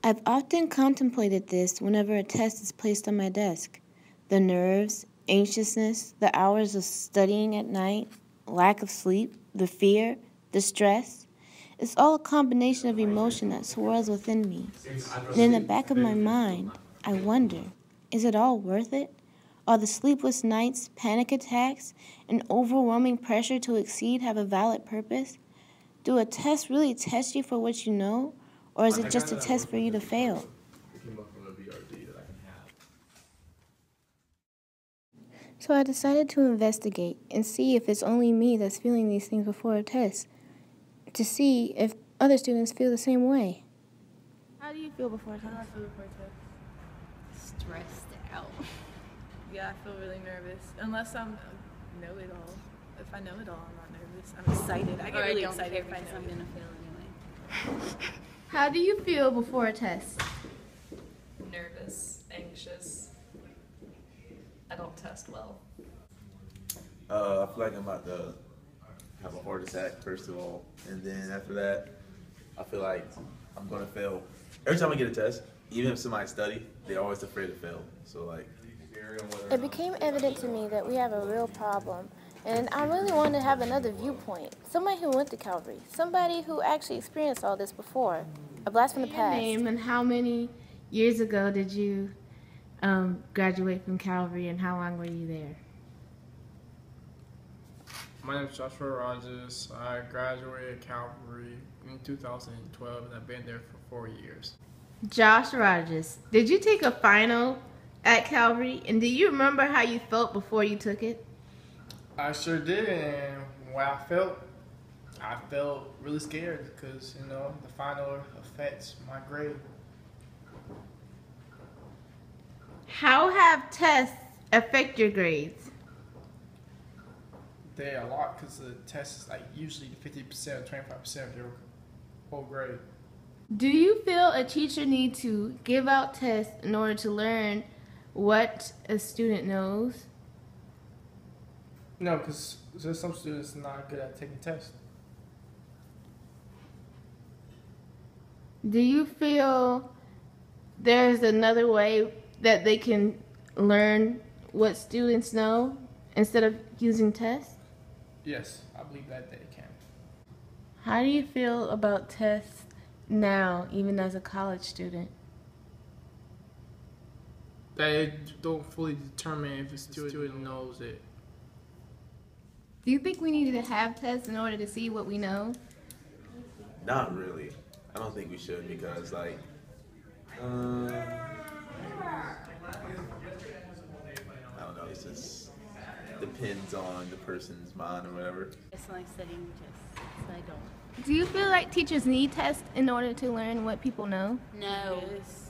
I've often contemplated this whenever a test is placed on my desk. The nerves, anxiousness, the hours of studying at night, lack of sleep, the fear, the stress. It's all a combination of emotion that swirls within me. And in the back of my mind, I wonder, is it all worth it? Are the sleepless nights, panic attacks, and overwhelming pressure to exceed have a valid purpose? Do a test really test you for what you know, or is it just a test for you to fail? So I decided to investigate and see if it's only me that's feeling these things before a test, to see if other students feel the same way. How do you feel before a test? How do I feel before a test? Stressed out. Yeah, I feel really nervous. Unless I know it all. If I know it all, I'm not nervous. I'm excited. I get really excited if I know I'm gonna fail anyway. How do you feel before a test? Nervous, anxious. I don't test well. I feel like I'm about to have a heart attack, first of all. And then after that, I feel like I'm going to fail. Every time I get a test, even if somebody study, they're always afraid to fail. So, like, it became evident to me that we have a real problem. And I really wanted to have another viewpoint. Somebody who went to Calvary. Somebody who actually experienced all this before. A blast from the past. Your name and how many years ago did you graduate from Calvary, and how long were you there? My name is Joshua Rogers. I graduated Calvary in 2012, and I've been there for 4 years. Josh Rogers, did you take a final at Calvary, and do you remember how you felt before you took it? I sure did, and when I felt really scared because, you know, the final affects my grade. How have tests affect your grades? They a lot because the test is like usually 50% or 25% of your whole grade. Do you feel a teacher needs to give out tests in order to learn what a student knows? No, because there's some students not good at taking tests. Do you feel there's another way that they can learn what students know instead of using tests? Yes, I believe that they can. How do you feel about tests now, even as a college student? They don't fully determine if a student knows it. Do you think we needed to have tests in order to see what we know? not really. I don't think we should because, like, I don't know, it just depends on the person's mind or whatever. It's like studying just so I don't. Do you feel like teachers need tests in order to learn what people know? No. Yes.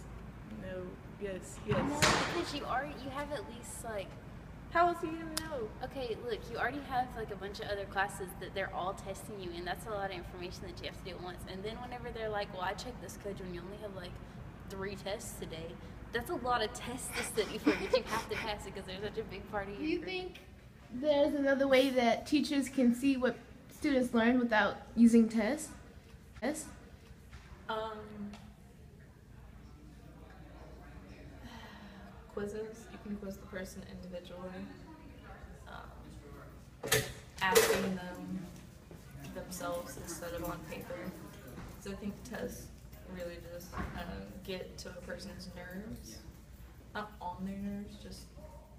No. Yes. No, Yes. because you have at least like, How else are you gonna know? okay, look, you already have like a bunch of other classes that they're all testing you in. That's a lot of information that you have to do at once. And then whenever they're like, well, I checked this schedule and you only have like 3 tests today, that's a lot of tests to study for that you have to pass it because there's such a big part of Do your you grade. think there's another way that teachers can see what students learn without using tests? Yes? Quizzes. You can quiz the person individually. Asking them themselves instead of on paper. So I think tests really just get to a person's nerves. Not on their nerves, just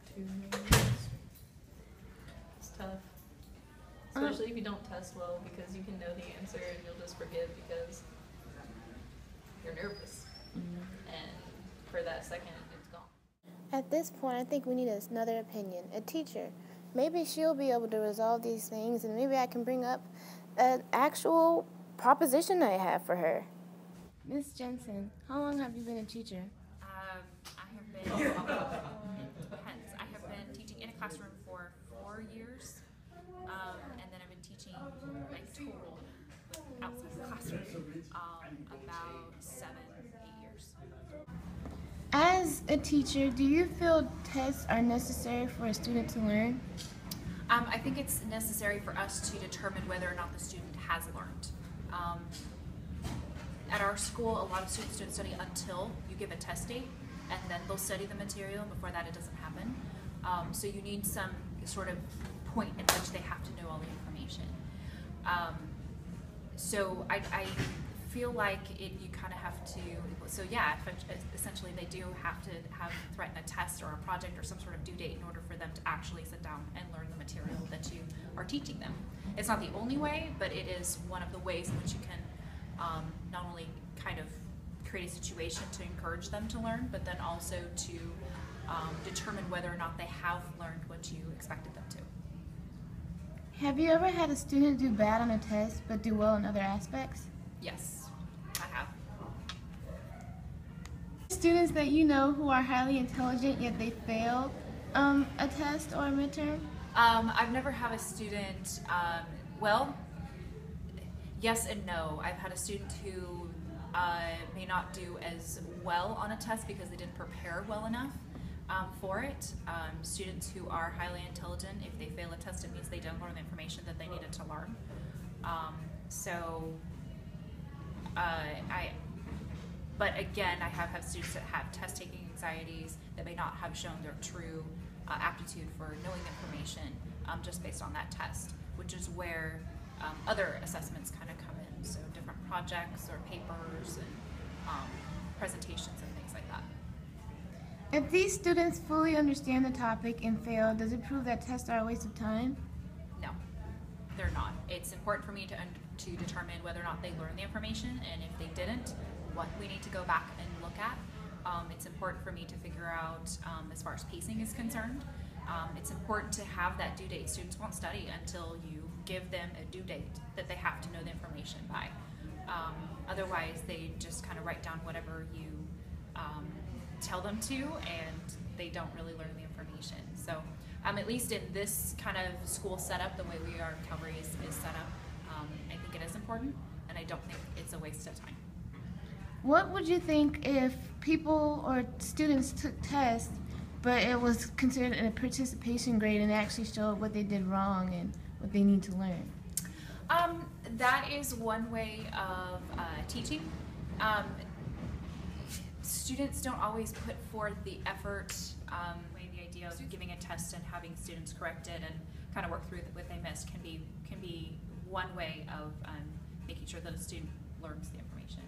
to their nerves. It's tough. Especially if you don't test well because you can know the answer and you'll just forget because you're nervous. And for that second, it's gone. At this point, I think we need another opinion, a teacher. Maybe she'll be able to resolve these things, and maybe I can bring up an actual proposition I have for her. Miss Jensen, how long have you been a teacher? I have been, depends. I have been teaching in a classroom for 4 years, and then I've been teaching a total outside the classroom about 7, 8 years. As a teacher, do you feel tests are necessary for a student to learn? I think it's necessary for us to determine whether or not the student has learned. At our our school, a lot of students don't study until you give a test date, and then they'll study the material. Before that, it doesn't happen. So you need some sort of point in which they have to know all the information. So I feel like you kind of have to, so yeah, essentially they do have to threaten a test or a project or some sort of due date in order for them to actually sit down and learn the material that you are teaching them. It's not the only way, but it is one of the ways in which you can not only kind of create a situation to encourage them to learn, but then also to determine whether or not they have learned what you expected them to. Have you ever had a student do bad on a test but do well in other aspects? Yes, I have. Students that you know who are highly intelligent yet they fail a test or a midterm? I've never had a student, well, yes and no. I've had a student who may not do as well on a test because they didn't prepare well enough for it. Students who are highly intelligent, if they fail a test, it means they don't learn the information that they needed to learn. But again, I have had students that have test-taking anxieties that may not have shown their true aptitude for knowing information just based on that test, which is where other assessments kind of come in. So different projects or papers and presentations and things like that. If these students fully understand the topic and fail, does it prove that tests are a waste of time? No, they're not. It's important for me to determine whether or not they learned the information, and if they didn't, what we need to go back and look at. It's important for me to figure out, as far as pacing is concerned, it's important to have that due date. Students won't study until you give them a due date that they have to know the information by. Otherwise, they just kind of write down whatever you tell them to, and they don't really learn the information. So at least in this kind of school setup, the way we are Calvary is set up, I think it is important, and I don't think it's a waste of time. What would you think if people or students took tests, but it was considered a participation grade and actually showed what they did wrong and what they need to learn? That is one way of teaching. Students don't always put forth the effort. The idea of giving a test and having students correct it and kind of work through what they missed can be one way of making sure that a student learns the information.